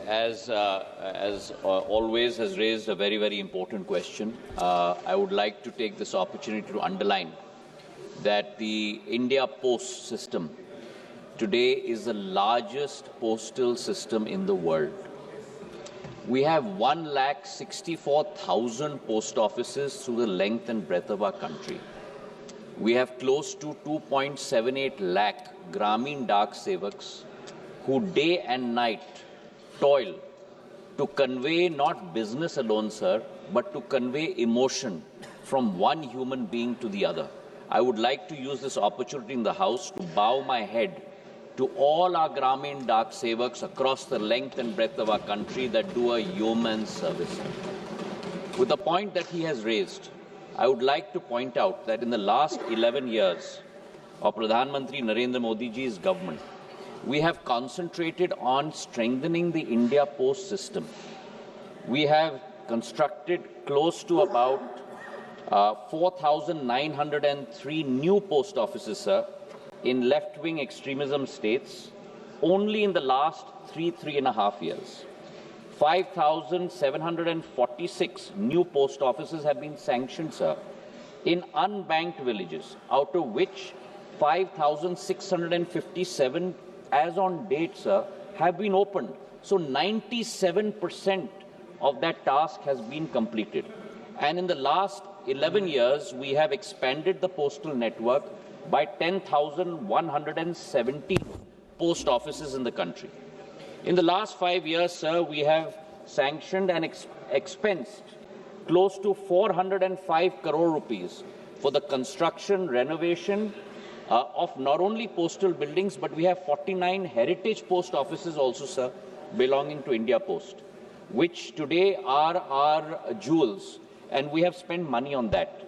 as always, has raised a very, very important question. I would like to take this opportunity to underline that the India Post system today is the largest postal system in the world. We have 1,64,000 post offices through the length and breadth of our country. We have close to 2.78 lakh Grameen Dak Sevaks who day and night toil to convey not business alone, sir, but to convey emotion from one human being to the other. I would like to use this opportunity in the House to bow my head to all our Grameen Dak Sevaks across the length and breadth of our country that do a yeoman's service. With the point that he has raised, I would like to point out that in the last 11 years of Pradhan Mantri Narendra Modi ji's government, we have concentrated on strengthening the India Post system. We have constructed close to about 4,903 new post offices, sir, in left-wing extremism states only in the last three and a half years. 5,746 new post offices have been sanctioned, sir, in unbanked villages, out of which 5,657 as on date, sir, have been opened. So 97% of that task has been completed. And in the last 11 years, we have expanded the postal network by 10,170 post offices in the country. In the last 5 years, sir, we have sanctioned and expensed close to 405 crore rupees for the construction, renovation of not only postal buildings, but we have 49 heritage post offices also, sir, belonging to India Post, which today are our jewels, and we have spent money on that.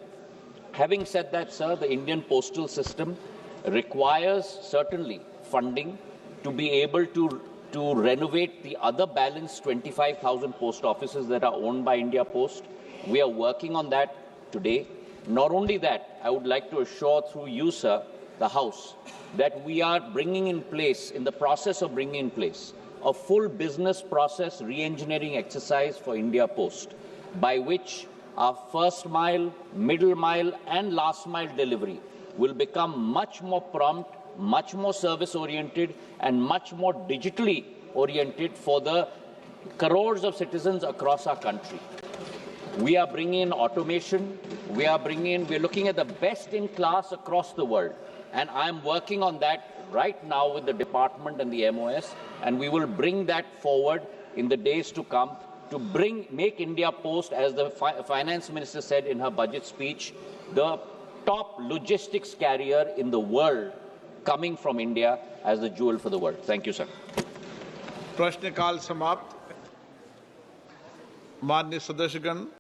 Having said that, sir, the Indian postal system requires certainly funding to be able to renovate the other balanced 25,000 post offices that are owned by India Post. We are working on that today. Not only that, I would like to assure through you, sir, the House, that we are bringing in place, in the process of bringing in place, a full business process re-engineering exercise for India Post, by which our first mile, middle mile, and last mile delivery will become much more prompt, much more service-oriented, and much more digitally oriented for the crores of citizens across our country. We are bringing in automation. We're looking at the best in class across the world. And I'm working on that right now with the department and the MOS, and we will bring that forward in the days to come to make India Post, as the finance minister said in her budget speech, the top logistics carrier in the world, coming from India as the jewel for the world. Thank you, sir. प्रश्नकाल समाप्त। माननीय सदस्यगण,